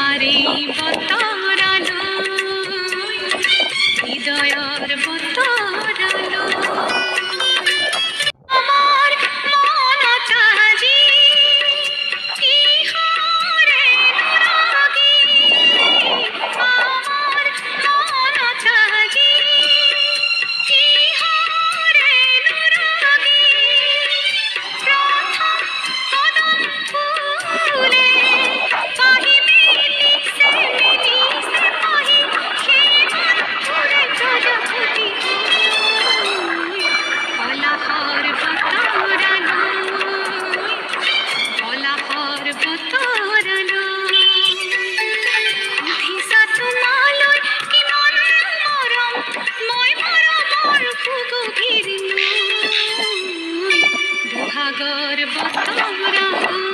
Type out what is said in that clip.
তোমারে বতরালো হৃদয়র বতরালো আমার মন চাহি ইহারে নুরাগি আমার মন চাহি ইহারে নুরাগি প্রথম কদম ফুলে পাহি মিলিছে পাহি খেমন ফুলে প্রজাপতি কলাহর বতরালো কলাহর বতরালো ভিসাত মালয় কি মন মরম মই মরমর ফুগো ঘিরিনু দুহাগর বতরালো